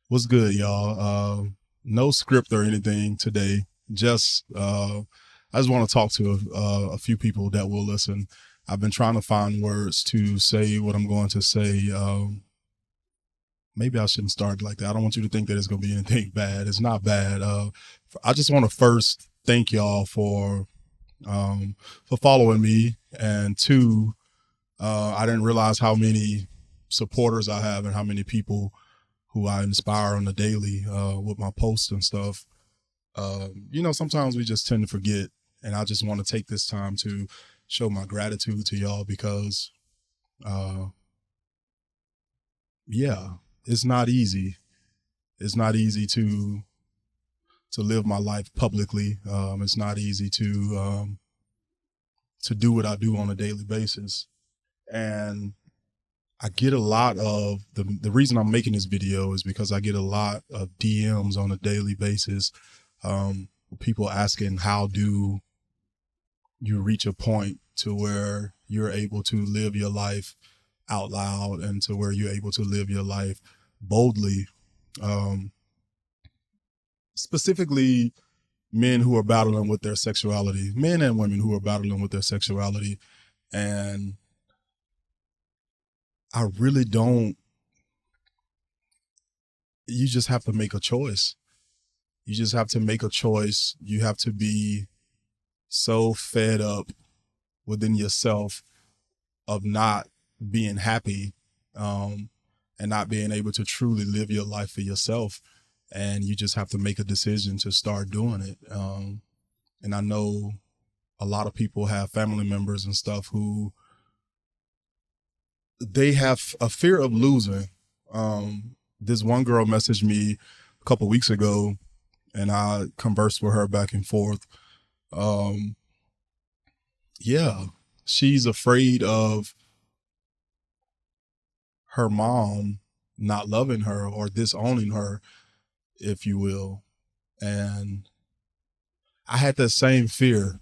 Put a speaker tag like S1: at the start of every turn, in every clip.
S1: What's good, y'all? No script or anything today. Just I just want to talk to a few people that will listen. I've been trying to find words to say what I'm going to say. Maybe I shouldn't start like that. I don't want you to think that it's going to be anything bad. It's not bad. I just want to first thank y'all for following me, and two, I didn't realize how many supporters I have and how many people who I inspire on the daily with my posts and stuff. Sometimes we just tend to forget, and I just want to take this time to show my gratitude to y'all because, uh, yeah, it's not easy. It's not easy to live my life publicly. It's not easy to do what I do on a daily basis, and I get a lot of the reason I'm making this video is because I get a lot of DMs on a daily basis. People asking, how do you reach a point to where you're able to live your life out loud and to where you're able to live your life boldly? Um, Specifically, men who are battling with their sexuality, men and women who are battling with their sexuality. And I really don't, you just have to make a choice. You just have to make a choice. You have to be so fed up within yourself of not being happy, um, and not being able to truly live your life for yourself. And you just have to make a decision to start doing it. And I know a lot of people have family members and stuff who they have a fear of losing. This one girl messaged me a couple weeks ago, and I conversed with her back and forth. Um, yeah, she's afraid of her mom not loving her or disowning her, if you will. And I had that same fear.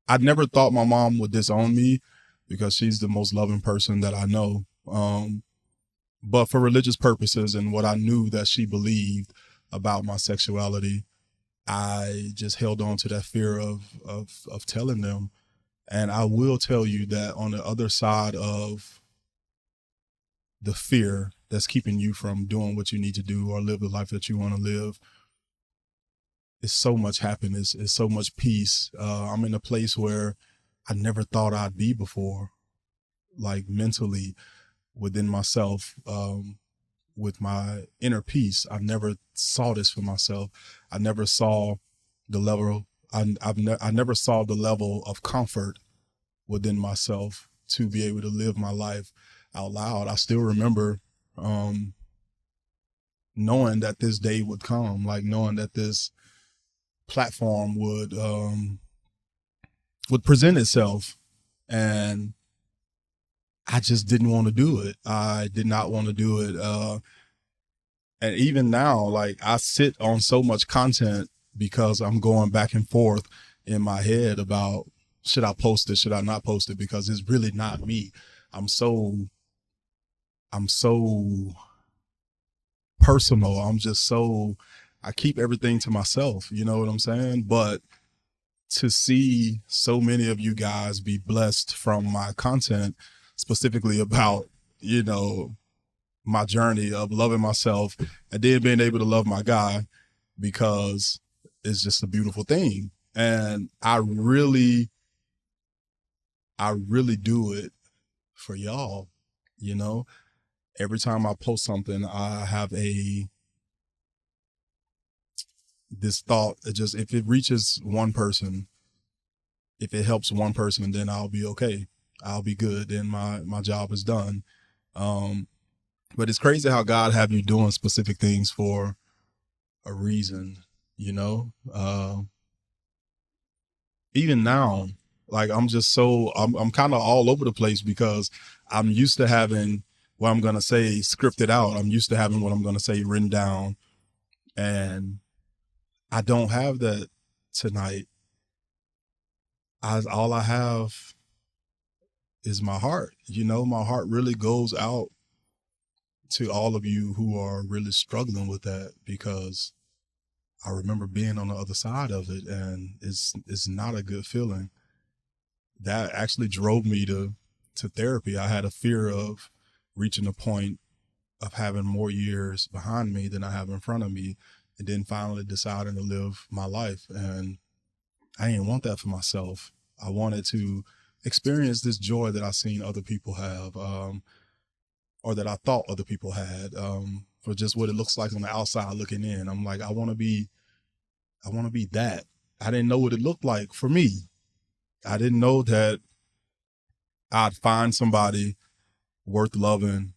S1: I never thought my mom would disown me because she's the most loving person that I know. But for religious purposes and what I knew that she believed about my sexuality, I just held on to that fear of telling them. And I will tell you that on the other side of the fear that's keeping you from doing what you need to do or live the life that you want to live, is so much happiness, is so much peace. I'm in a place where I never thought I'd be before, like mentally within myself, with my inner peace. I never saw this for myself. I never saw the level. I never saw the level of comfort within myself to be able to live my life out loud. I still remember um, knowing that this day would come, like knowing that this platform would present itself, and I just didn't want to do it. I did not want to do it. And even now, like I sit on so much content because I'm going back and forth in my head about, should I post it, should I not post it, because it's really not me. I'm so I'm so personal. I keep everything to myself, you know what I'm saying? But to see so many of you guys be blessed from my content, specifically about, you know, my journey of loving myself and then being able to love my guy, because it's just a beautiful thing. And I really do it for y'all, you know. Every time I post something, I have a this thought that just, if it reaches one person, if it helps one person, then I'll be okay. I'll be good. Then my job is done. Um, but it's crazy how God have you doing specific things for a reason, you know. Even now, like I'm kind of all over the place because I'm used to having what I'm gonna say scripted out. I'm used to having what I'm gonna say written down, and I don't have that tonight. All I have is my heart. You know, my heart really goes out to all of you who are really struggling with that, because I remember being on the other side of it, and it's not a good feeling. That actually drove me to therapy. I had a fear of reaching a point of having more years behind me than I have in front of me, and then finally deciding to live my life. And I didn't want that for myself. I wanted to experience this joy that I seen other people have, or that I thought other people had, for just what it looks like on the outside looking in. I'm like, I want to be that. I didn't know what it looked like for me. I didn't know that I'd find somebody worth loving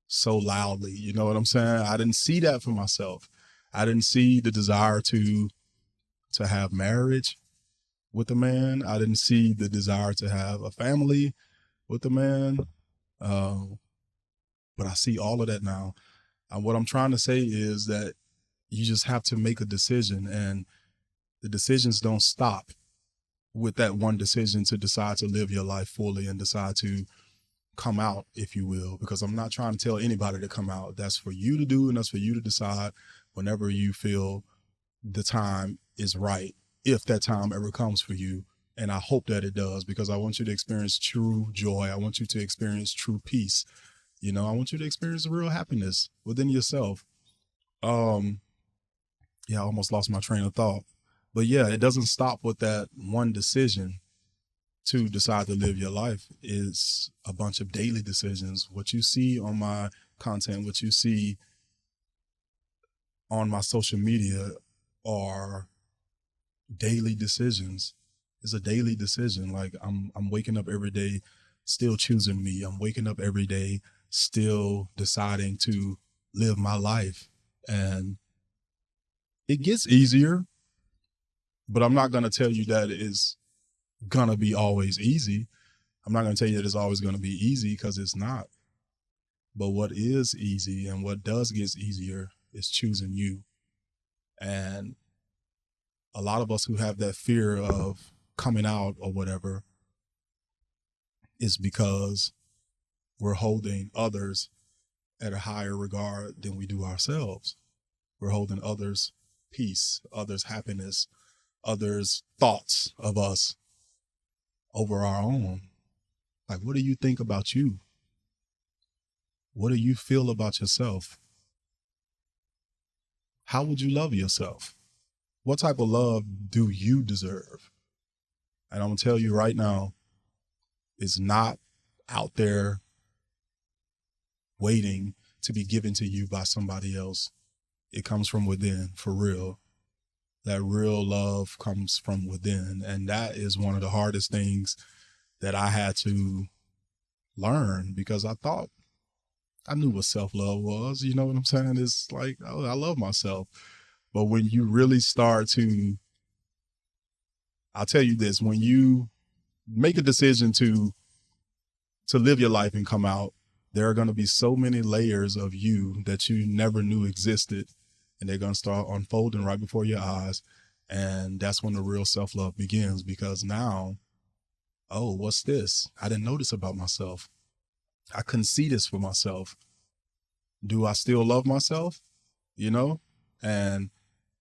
S1: so loudly. You know what I'm saying? I didn't see that for myself. I didn't see the desire to have marriage with a man. I didn't see the desire to have a family with a man. But I see all of that now. And what I'm trying to say is that you just have to make a decision, and the decisions don't stop with that one decision to decide to live your life fully and decide to come out, if you will, because I'm not trying to tell anybody to come out. That's for you to do, and that's for you to decide whenever you feel the time is right, if that time ever comes for you. And I hope that it does, because I want you to experience true joy. I want you to experience true peace. You know, I want you to experience real happiness within yourself. Yeah, I almost lost my train of thought. But yeah, it doesn't stop with that one decision to decide to live your life. Is a bunch of daily decisions. What you see on my content, what you see on my social media are daily decisions. It's a daily decision. Like I'm waking up every day still choosing me. I'm waking up every day still deciding to live my life. And it gets easier, but I'm not going to tell you that it's going to be always easy. I'm not going to tell you that it's always going to be easy, because it's not. But what is easy and what does get easier is choosing you. And a lot of us who have that fear of coming out or whatever is because we're holding others at a higher regard than we do ourselves. We're holding others' peace, others' happiness, others' thoughts of us over our own. Like, what do you think about you? What do you feel about yourself? How would you love yourself? What type of love do you deserve? And I'm going to tell you right now, it's not out there waiting to be given to you by somebody else. It comes from within, for real. That real love comes from within. And that is one of the hardest things that I had to learn, because I thought I knew what self-love was. You know what I'm saying? It's like, oh, I love myself. But when you really start to, I'll tell you this, when you make a decision to live your life and come out, there are going to be so many layers of you that you never knew existed, and they're going to start unfolding right before your eyes. And that's when the real self-love begins, because now, oh, what's this? I didn't know this about myself. I couldn't see this for myself. Do I still love myself? You know? And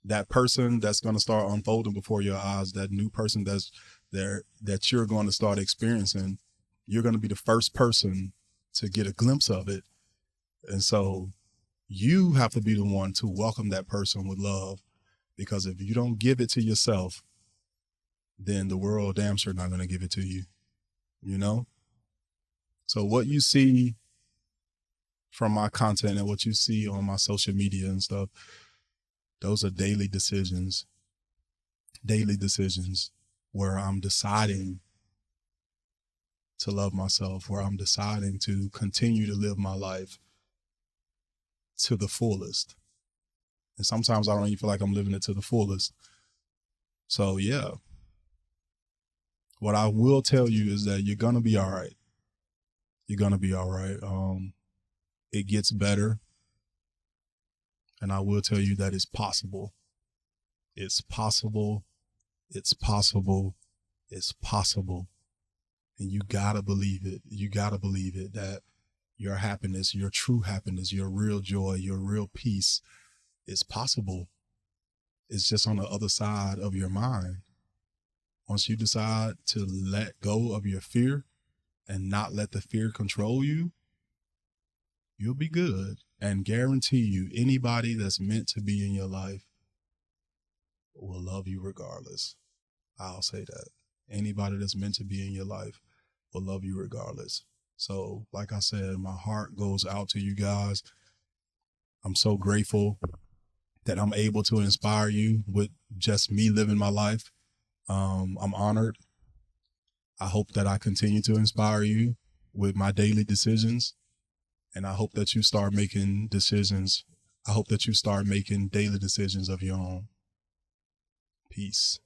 S1: that person that's going to start unfolding before your eyes, that new person that's there that you're going to start experiencing, you're going to be the first person to get a glimpse of it. And so you have to be the one to welcome that person with love, because if you don't give it to yourself, then the world damn sure not going to give it to you, you know? So what you see from my content and what you see on my social media and stuff, those are daily decisions where I'm deciding to love myself, where I'm deciding to continue to live my life to the fullest. And sometimes I don't even feel like I'm living it to the fullest. So yeah, what I will tell you is that you're going to be all right. You're going to be all right. It gets better. And I will tell you that it's possible. It's possible. It's possible. It's possible. And you gotta believe it. You gotta believe it, that your happiness, your true happiness, your real joy, your real peace is possible. It's just on the other side of your mind. Once you decide to let go of your fear and not let the fear control you, you'll be good. And guarantee you, anybody that's meant to be in your life will love you regardless. I'll say that. Anybody that's meant to be in your life will love you regardless. So, like I said, my heart goes out to you guys. I'm so grateful that I'm able to inspire you with just me living my life. I'm honored. I hope that I continue to inspire you with my daily decisions. And I hope that you start making decisions. I hope that you start making daily decisions of your own. Peace.